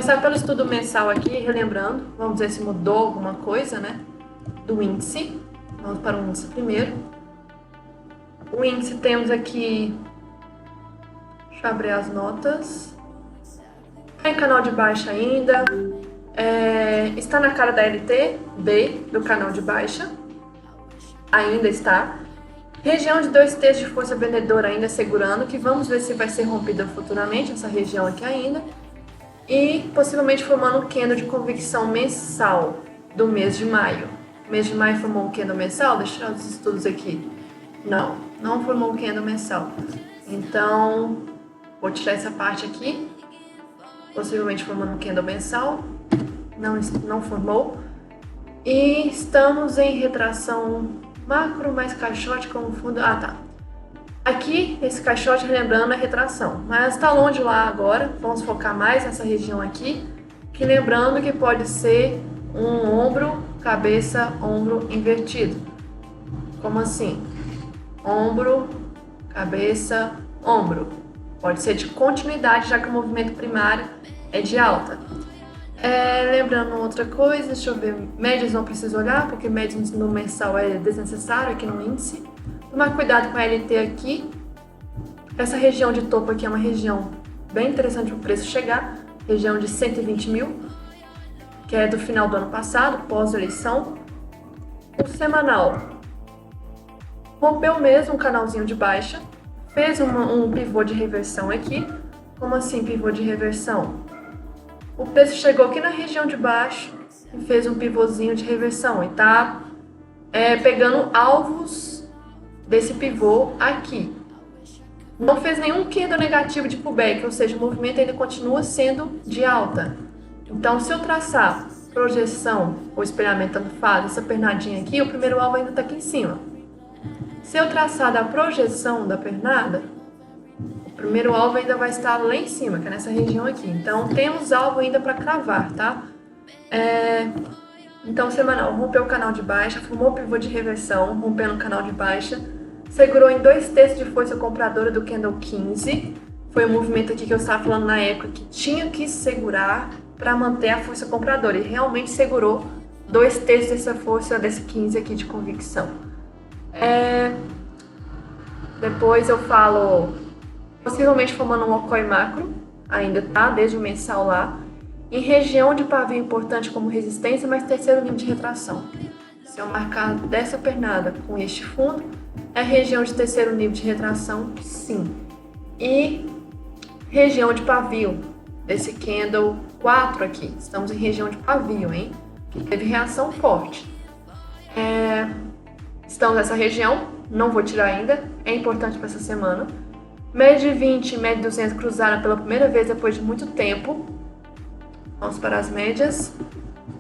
começar pelo estudo mensal aqui, relembrando, vamos ver se mudou alguma coisa, né, do índice. Vamos para o índice primeiro. O índice temos aqui, deixa eu abrir as notas, está em canal de baixa ainda, está na cara da LT, B, do canal de baixa, ainda está. Região de 2/3 de força vendedora ainda segurando, que vamos ver se vai ser rompida futuramente, essa região aqui ainda. E possivelmente formando um candle de convicção mensal do mês de maio. O mês de maio formou um candle mensal? Deixa eu tirar os estudos aqui. Não formou um candle mensal. Então, vou tirar essa parte aqui. Possivelmente formando um candle mensal. Não formou. E estamos em retração macro mais caixote como fundo. Ah, tá. Aqui, esse caixote, relembrando, é retração, mas está longe lá agora. Vamos focar mais nessa região aqui, que lembrando que pode ser um ombro, cabeça, ombro invertido. Como assim? Ombro, cabeça, ombro. Pode ser de continuidade, já que o movimento primário é de alta. Lembrando outra coisa, deixa eu ver, médias não preciso olhar, porque médias no mensal é desnecessário aqui no índice. Tomar cuidado com a LT aqui. Essa região de topo aqui é uma região bem interessante para o preço chegar. Região de 120 mil, que é do final do ano passado, pós-eleição. O semanal rompeu mesmo um canalzinho de baixa. Fez um pivô de reversão aqui. Como assim pivô de reversão? O preço chegou aqui na região de baixo e fez um pivôzinho de reversão. E tá pegando alvos desse pivô aqui. Não fez nenhum candle negativo de pullback, ou seja, o movimento ainda continua sendo de alta. Então, se eu traçar projeção ou espelhamento, tanto faz, essa pernadinha aqui, o primeiro alvo ainda está aqui em cima. Se eu traçar da projeção da pernada, o primeiro alvo ainda vai estar lá em cima, que é nessa região aqui. Então, temos alvo ainda para cravar, tá? Então, semanal, rompeu o canal de baixa, formou o pivô de reversão, rompendo o canal de baixa, segurou em 2/3 de força compradora do candle 15. Foi o movimento aqui que eu estava falando na época que tinha que segurar para manter a força compradora. E realmente segurou 2/3 dessa força, desse 15 aqui de convicção. Depois eu falo, possivelmente formando um Okoi macro, ainda tá, desde o mensal lá. Em região de pavio importante como resistência, mas terceiro nível de retração. Se eu marcar dessa pernada com este fundo, é região de terceiro nível de retração, sim. E região de pavio, desse candle 4 aqui. Estamos em região de pavio, hein? Que teve reação forte. Estamos nessa região, não vou tirar ainda, é importante para essa semana. Média de 20 e média de 200 cruzaram pela primeira vez depois de muito tempo. Vamos para as médias.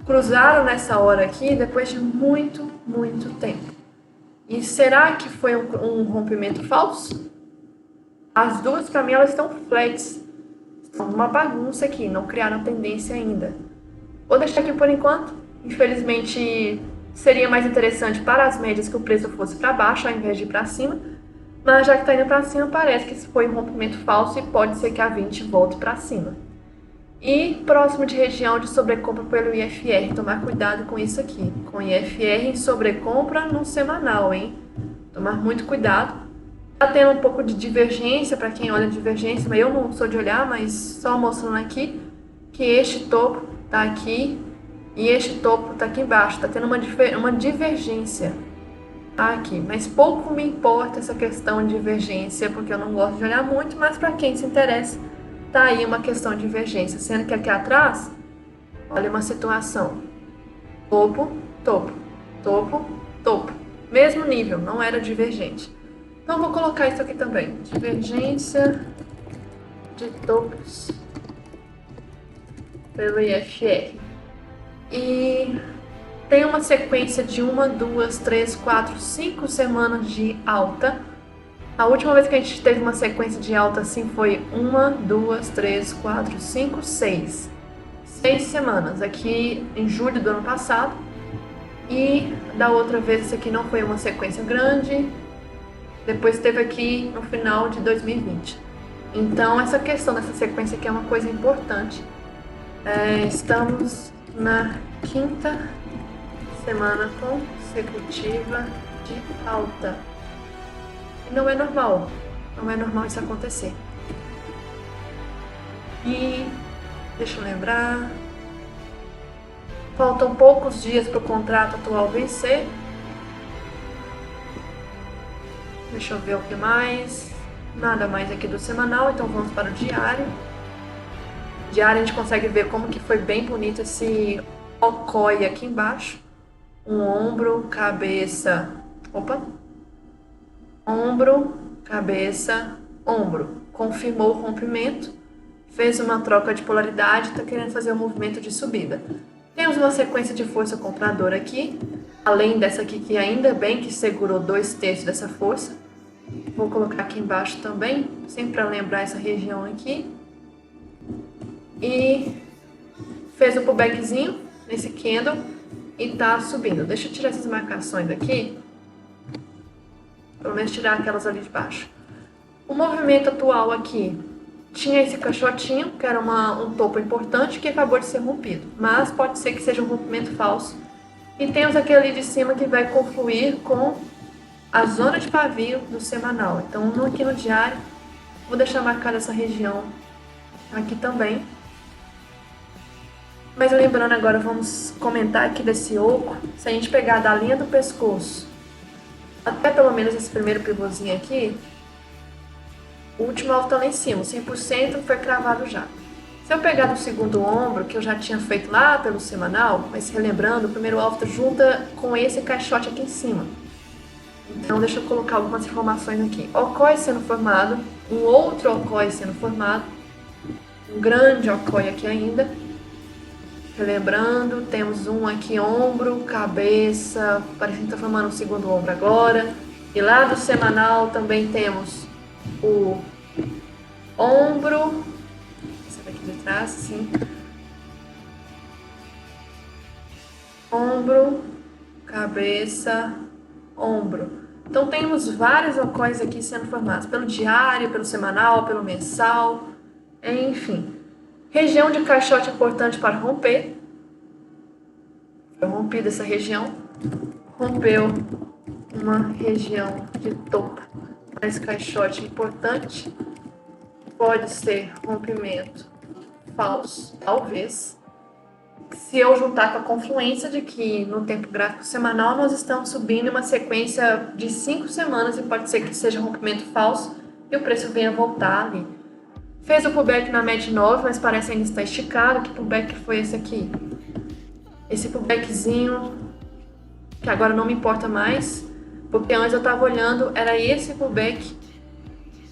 Cruzaram nessa hora aqui depois de muito tempo. E será que foi um rompimento falso? As duas, para mim, elas estão flats. Estão uma bagunça aqui, não criaram tendência ainda. Vou deixar aqui por enquanto. Infelizmente, seria mais interessante para as médias que o preço fosse para baixo ao invés de ir para cima. Mas já que está indo para cima, parece que foi um rompimento falso e pode ser que a 20 volte para cima. E próximo de região de sobrecompra pelo IFR, tomar cuidado com isso aqui, com IFR em sobrecompra no semanal, hein? Tomar muito cuidado. Tá tendo um pouco de divergência para quem olha divergência, mas eu não sou de olhar, mas só mostrando aqui que este topo tá aqui e este topo tá aqui embaixo, tá tendo uma divergência aqui, mas pouco me importa essa questão de divergência, porque eu não gosto de olhar muito, mas para quem se interessa, tá aí uma questão de divergência, sendo que aqui atrás, olha uma situação, topo, topo, topo, topo, mesmo nível, não era divergente. Então vou colocar isso aqui também, divergência de topos pelo IFR. E tem uma sequência de 1, 2, 3, 4, 5 semanas de alta. A última vez que a gente teve uma sequência de alta assim foi 1, 2, 3, 4, 5, 6. 6 semanas, aqui em julho do ano passado. E da outra vez, isso aqui não foi uma sequência grande. Depois teve aqui no final de 2020. Então, essa questão dessa sequência aqui é uma coisa importante. Estamos na 5ª semana consecutiva de alta. E não é normal isso acontecer. E deixa eu lembrar, faltam poucos dias para o contrato atual vencer. Deixa eu ver o que mais. Nada mais aqui do semanal, então vamos para o diário. Diário a gente consegue ver como que foi bem bonito esse okoi aqui embaixo. Um ombro, cabeça, ombro, cabeça, ombro. Confirmou o rompimento, fez uma troca de polaridade, está querendo fazer um movimento de subida. Temos uma sequência de força compradora aqui, além dessa aqui que ainda bem que segurou 2/3 dessa força. Vou colocar aqui embaixo também, sempre para lembrar essa região aqui. E fez um pullbackzinho nesse candle e tá subindo. Deixa eu tirar essas marcações aqui, pelo menos tirar aquelas ali de baixo. O movimento atual aqui tinha esse caixotinho, que era um topo importante, que acabou de ser rompido. Mas pode ser que seja um rompimento falso. E temos aquele ali de cima que vai confluir com a zona de pavio do semanal. Então, aqui no diário, vou deixar marcada essa região aqui também. Mas lembrando agora, vamos comentar aqui desse oco. Se a gente pegar da linha do pescoço até pelo menos esse primeiro pivôzinho aqui, o último alvo tá lá em cima, 100% foi cravado já. Se eu pegar do segundo ombro, que eu já tinha feito lá pelo semanal, mas relembrando, o primeiro alvo tá junta com esse caixote aqui em cima. Então deixa eu colocar algumas informações aqui. Okoi sendo formado, um outro okoi sendo formado, um grande okoi aqui ainda. Relembrando, temos um aqui, ombro, cabeça, parecendo que tá formando um segundo ombro agora. E lá do semanal também temos o ombro, esse daqui de trás, sim. Ombro, cabeça, ombro. Então temos vários okóis aqui sendo formados pelo diário, pelo semanal, pelo mensal, enfim. Região de caixote importante para romper. Foi rompida essa região. Rompeu uma região de topo. Esse caixote importante. Pode ser rompimento falso, talvez. Se eu juntar com a confluência de que no tempo gráfico semanal nós estamos subindo uma sequência de 5 semanas e pode ser que seja rompimento falso e o preço venha voltar ali. Fez o pullback na média 9, mas parece ainda estar esticado. Que pullback foi esse aqui? Esse pullbackzinho, que agora não me importa mais, porque antes eu estava olhando, era esse pullback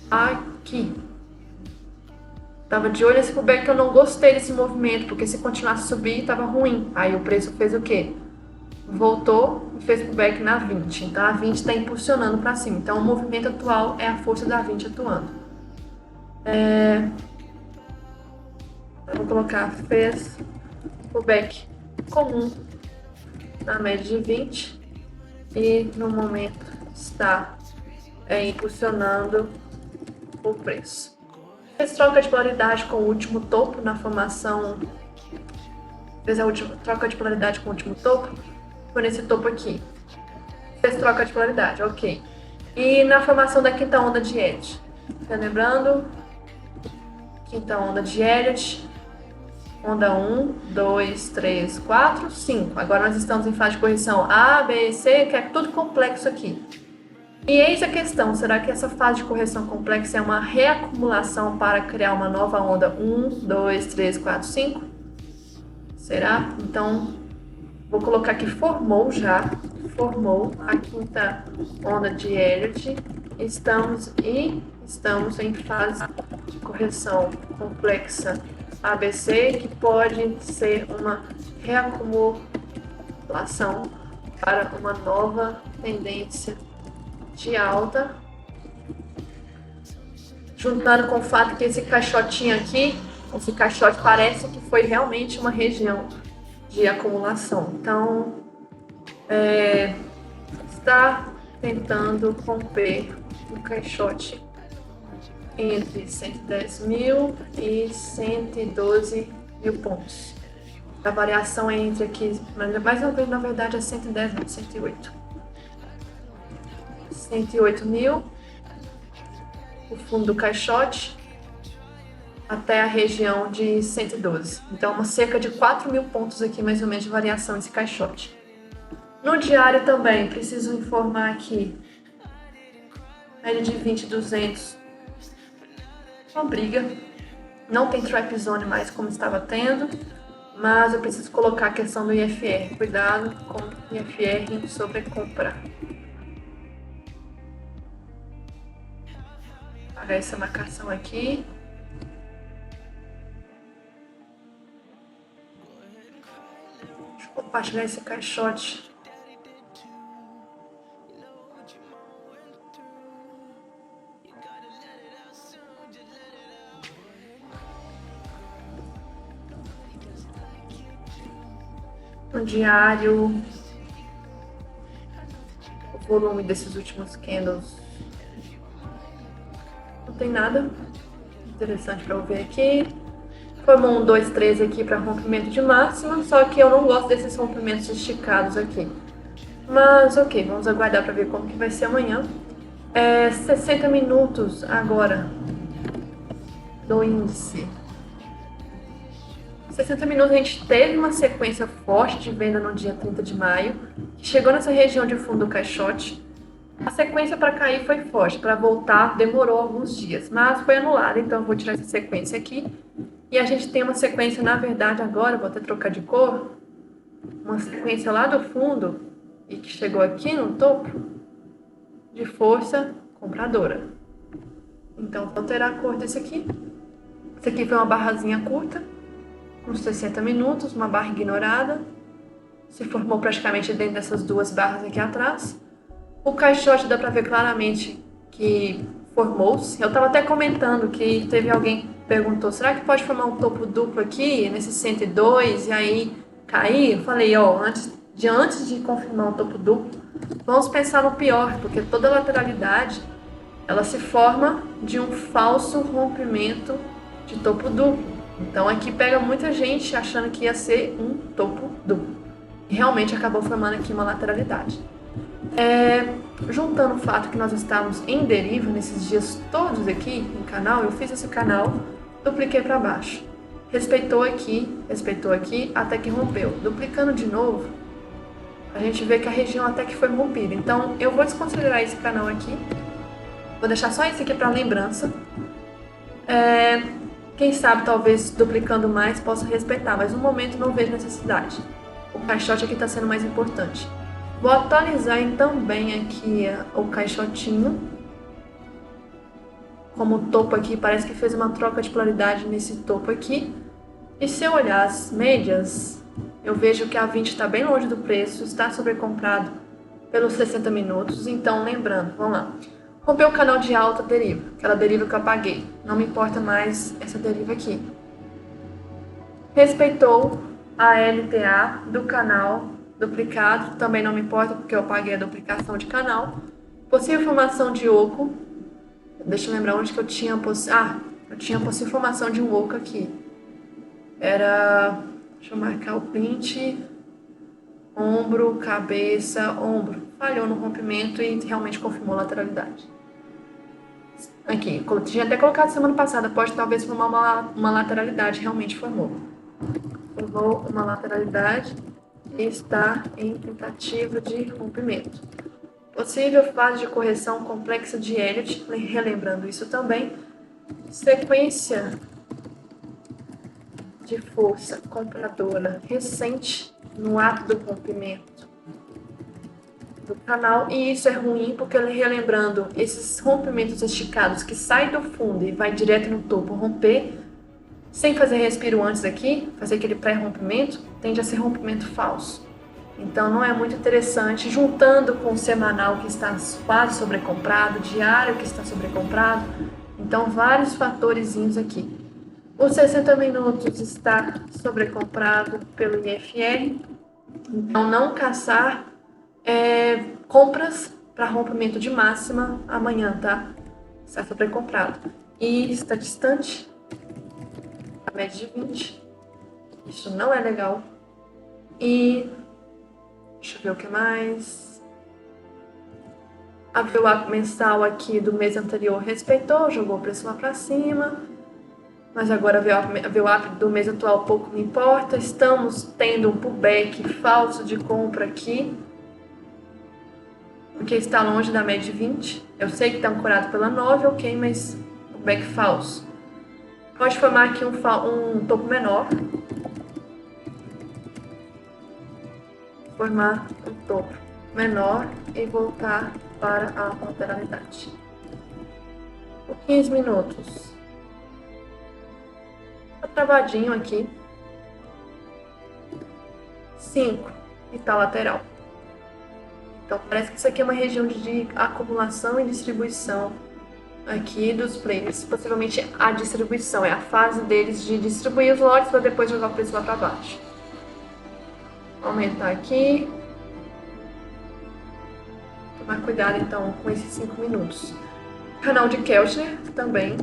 aqui. Tava de olho nesse pullback que eu não gostei desse movimento, porque se continuasse a subir, tava ruim. Aí o preço fez o quê? Voltou e fez pullback na 20. Então a 20 está impulsionando para cima. Então o movimento atual é a força da 20 atuando. Vou colocar, fez pullback comum na média de 20 e no momento está impulsionando o preço. Fez troca de polaridade com o último topo na formação. Fez a última troca de polaridade com o último topo. Foi nesse topo aqui. Fez troca de polaridade, ok. E na formação da quinta onda de Elliott. Tá lembrando? Quinta onda de Elliott. Onda 1, 2, 3, 4, 5. Agora nós estamos em fase de correção A, B, C, que é tudo complexo aqui. E eis a questão, será que essa fase de correção complexa é uma reacumulação para criar uma nova onda 1, 2, 3, 4, 5? Será? Então, vou colocar que formou a quinta onda de Elliott. Estamos em fase de correção complexa ABC, que pode ser uma reacumulação para uma nova tendência de alta, juntando com o fato que esse caixotinho aqui, esse caixote parece que foi realmente uma região de acumulação. Então, está tentando romper o caixote entre 110 mil e 112 mil pontos. A variação é entre aqui, mais uma vez, na verdade, é 110, não, 108. 108 mil, o fundo do caixote, até a região de 112. Então, cerca de 4 mil pontos aqui, mais ou menos, de variação nesse caixote. No diário também, preciso informar aqui, média de 20, 200, uma briga. Não tem trap zone mais como estava tendo, mas eu preciso colocar a questão do IFR. Cuidado com o IFR sobre compra. Apagar essa marcação aqui. Deixa eu compartilhar esse caixote. No diário, o volume desses últimos candles não tem nada interessante para eu ver aqui. Formou um 2, 3 aqui para rompimento de máxima, só que eu não gosto desses rompimentos esticados aqui. Mas ok, vamos aguardar para ver como que vai ser amanhã. 60 minutos agora do índice. 60 minutos a gente teve uma sequência forte de venda no dia 30 de maio, que chegou nessa região de fundo do caixote. A sequência para cair foi forte, para voltar demorou alguns dias, mas foi anulada, então eu vou tirar essa sequência aqui. E a gente tem uma sequência, na verdade agora, vou até trocar de cor, uma sequência lá do fundo, e que chegou aqui no topo, de força compradora. Então vou alterar a cor desse aqui. Esse aqui foi uma barrazinha curta, uns 60 minutos, uma barra ignorada, se formou praticamente dentro dessas duas barras aqui atrás. O caixote dá para ver claramente que formou-se. Eu estava até comentando que teve alguém que perguntou, será que pode formar um topo duplo aqui, nesse 102, e aí cair? Eu falei, antes de confirmar um topo duplo, vamos pensar no pior, porque toda lateralidade, ela se forma de um falso rompimento de topo duplo. Então aqui pega muita gente achando que ia ser um topo duplo. E realmente acabou formando aqui uma lateralidade. Juntando o fato que nós estávamos em deriva nesses dias todos aqui no canal, eu fiz esse canal, dupliquei para baixo. Respeitou aqui, até que rompeu. Duplicando de novo, a gente vê que a região até que foi rompida. Então eu vou desconsiderar esse canal aqui. Vou deixar só esse aqui para lembrança. Quem sabe, talvez, duplicando mais, possa respeitar, mas no momento não vejo necessidade. O caixote aqui está sendo mais importante. Vou atualizar também aqui o caixotinho. Como o topo aqui, parece que fez uma troca de polaridade nesse topo aqui. E se eu olhar as médias, eu vejo que a 20 está bem longe do preço, está sobrecomprado pelos 60 minutos. Então, lembrando, vamos lá. Rompeu o canal de alta deriva, aquela deriva que eu apaguei. Não me importa mais essa deriva aqui. Respeitou a LTA do canal duplicado, também não me importa porque eu apaguei a duplicação de canal. Possível formação de oco. Deixa eu lembrar onde que eu tinha eu tinha possível formação de um oco aqui. Deixa eu marcar o print. Ombro, cabeça, ombro. Falhou no rompimento e realmente confirmou a lateralidade. Aqui, tinha até colocado semana passada, pode talvez formar uma lateralidade, realmente formou. Formou uma lateralidade e está em tentativa de rompimento. Possível fase de correção complexa de Elliott, relembrando isso também. Sequência de força compradora recente no ato do rompimento do canal, e isso é ruim porque, relembrando, esses rompimentos esticados que saem do fundo e vai direto no topo romper, sem fazer respiro antes aqui, fazer aquele pré-rompimento, tende a ser rompimento falso. Então não é muito interessante, juntando com o semanal que está quase sobrecomprado, diário que está sobrecomprado, então vários fatorzinhos aqui. Os 60 minutos está sobrecomprado pelo IFR, então não caçar compras para rompimento de máxima amanhã, tá? Está sobrecomprado. E está distante, a média de 20, Isso não é legal. E deixa eu ver o que mais. A VWAP mensal aqui do mês anterior respeitou, jogou o preço lá para cima. Mas agora a VWAP do mês atual pouco me importa. Estamos tendo um pullback falso de compra aqui, porque está longe da média de 20. Eu sei que está ancorado pela 9, ok, mas pullback falso. Pode formar aqui um topo menor. Formar um topo menor e voltar para a lateralidade. Por 15 minutos. Tá travadinho aqui. 5 e tá lateral. Então parece que isso aqui é uma região de acumulação e distribuição aqui dos players. Possivelmente a distribuição, é a fase deles de distribuir os lotes para depois jogar o preço lá para baixo. Aumentar aqui. Tomar cuidado então com esses 5 minutos. Canal de Keltner também.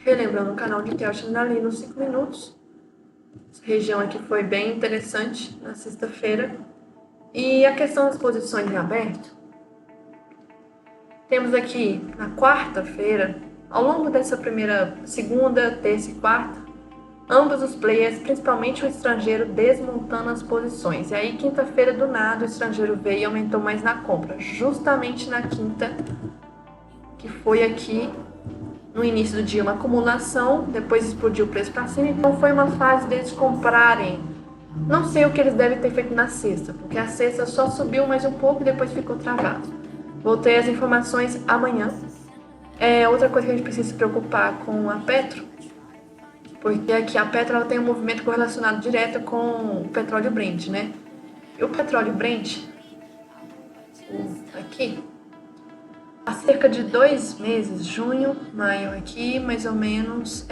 Relembrando o canal de Keltner ali nos 5 minutos. Essa região aqui foi bem interessante na sexta-feira. E a questão das posições em aberto. Temos aqui na quarta-feira, ao longo dessa segunda, terça e quarta, ambos os players, principalmente o estrangeiro, desmontando as posições. E aí, quinta-feira, do nada, o estrangeiro veio e aumentou mais na compra. Justamente na quinta, que foi aqui no início do dia uma acumulação, depois explodiu o preço para cima. Então, foi uma fase deles comprarem. Não sei o que eles devem ter feito na sexta, porque a sexta só subiu mais um pouco e depois ficou travado. Vou ter as informações amanhã. Outra coisa que a gente precisa se preocupar com a Petro, porque aqui a Petro ela tem um movimento correlacionado direto com o petróleo Brent, né? E o petróleo Brent, aqui, há cerca de 2 meses, junho, maio aqui, mais ou menos,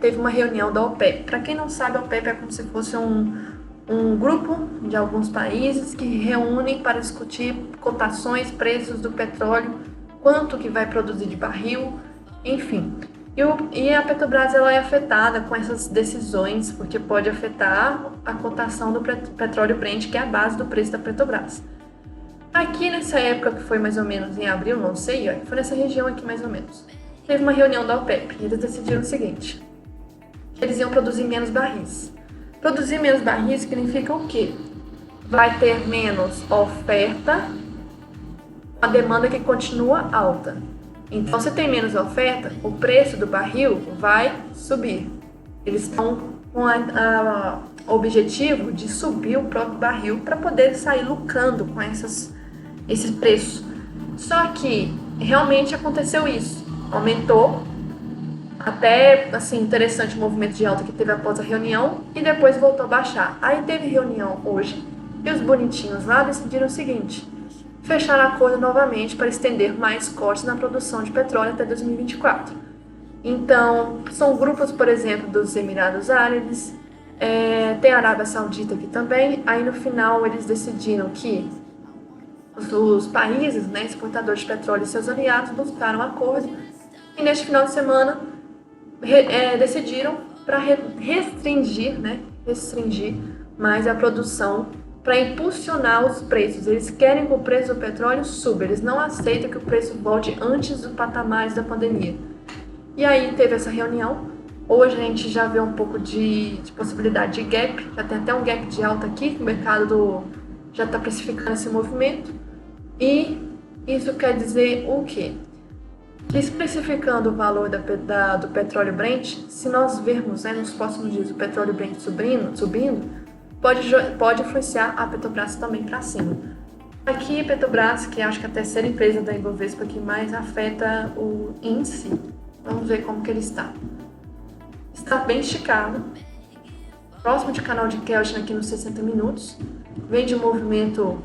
teve uma reunião da OPEP. Para quem não sabe, a OPEP é como se fosse um grupo de alguns países que reúnem para discutir cotações, preços do petróleo, quanto que vai produzir de barril, enfim. E a Petrobras ela é afetada com essas decisões, porque pode afetar a cotação do petróleo Brent, que é a base do preço da Petrobras. Aqui nessa época, que foi mais ou menos em abril, não sei, foi nessa região aqui mais ou menos, teve uma reunião da OPEP e eles decidiram o seguinte, que eles iam produzir menos barris. Produzir menos barris significa o quê? Vai ter menos oferta, a demanda que continua alta. Então, se tem menos oferta, o preço do barril vai subir. Eles estão com o objetivo de subir o próprio barril para poder sair lucrando com esse preço. Só que realmente aconteceu isso. Aumentou. Até, assim, interessante o movimento de alta que teve após a reunião e depois voltou a baixar. Aí teve reunião hoje e os bonitinhos lá decidiram o seguinte: fechar acordo novamente para estender mais cortes na produção de petróleo até 2024. Então, são grupos, por exemplo, dos Emirados Árabes, tem a Arábia Saudita aqui também. Aí no final eles decidiram que os países, né, exportadores de petróleo e seus aliados buscaram acordo e neste final de semana decidiram para restringir mais a produção para impulsionar os preços. Eles querem que o preço do petróleo suba, eles não aceitam que o preço volte antes dos patamares da pandemia. E aí teve essa reunião. Hoje a gente já vê um pouco de possibilidade de gap, já tem até um gap de alta aqui, que o mercado já está precificando esse movimento. E isso quer dizer o quê? Especificando o valor do petróleo Brent, se nós vermos nos próximos dias o petróleo Brent subindo, pode influenciar a Petrobras também para cima. Aqui a Petrobras, que acho que é a terceira empresa da Ibovespa que mais afeta o índice, vamos ver como que ele está. Está bem esticado, próximo de canal de Keltner aqui nos 60 minutos, vem de um movimento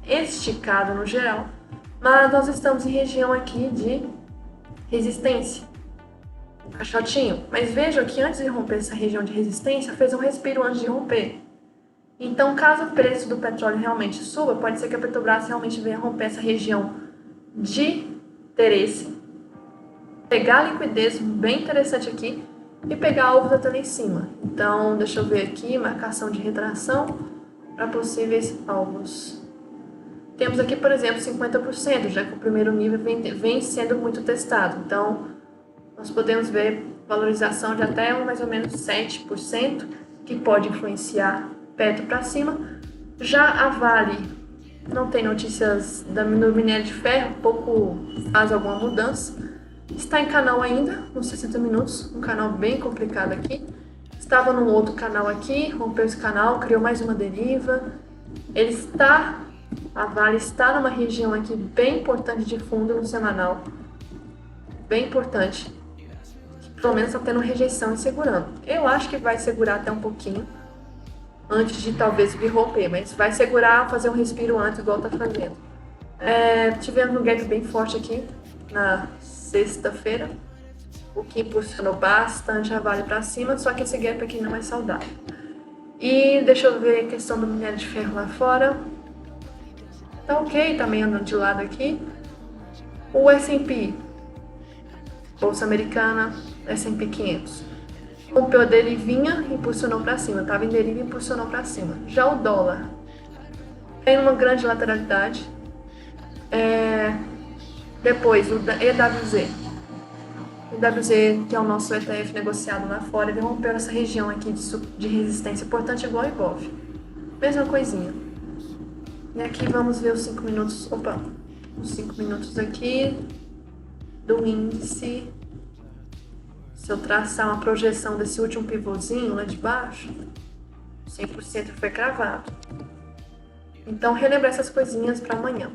esticado no geral, mas nós estamos em região aqui de resistência, um caixotinho. Mas vejam que antes de romper essa região de resistência, fez um respiro antes de romper. Então, caso o preço do petróleo realmente suba, pode ser que a Petrobras realmente venha romper essa região de interesse, pegar liquidez bem interessante aqui e pegar alvos até lá em cima. Então, deixa eu ver aqui, marcação de retração para possíveis alvos. Temos aqui, por exemplo, 50%, já que o primeiro nível vem sendo muito testado. Então, nós podemos ver valorização de até mais ou menos 7%, que pode influenciar perto para cima. Já a Vale não tem notícias no minério de ferro, pouco faz alguma mudança. Está em canal ainda, nos 60 minutos, um canal bem complicado aqui. Estava num outro canal aqui, rompeu esse canal, criou mais uma deriva. A Vale está numa região aqui bem importante de fundo no semanal. Bem importante. Pelo menos está tendo rejeição e segurando. Eu acho que vai segurar até um pouquinho, antes de talvez vir romper, mas vai segurar, fazer um respiro antes, igual está fazendo. Tivemos um gap bem forte aqui na sexta-feira, o que impulsionou bastante a Vale para cima, só que esse gap aqui não é saudável. E deixa eu ver a questão do minério de ferro lá fora. Tá ok, tá meio andando de lado aqui. O S&P, Bolsa Americana, S&P 500. Rompeu a derivinha e impulsionou para cima. Estava em deriva e impulsionou para cima. Já o dólar tem uma grande lateralidade. Depois, o EWZ. O EWZ, que é o nosso ETF negociado lá fora, ele rompeu essa região aqui de resistência importante, igual o IBOV. Mesma coisinha. E aqui vamos ver os 5 minutos. Os 5 minutos aqui do índice. Se eu traçar uma projeção desse último pivôzinho lá de baixo, 100% foi cravado. Então, relembrar essas coisinhas para amanhã.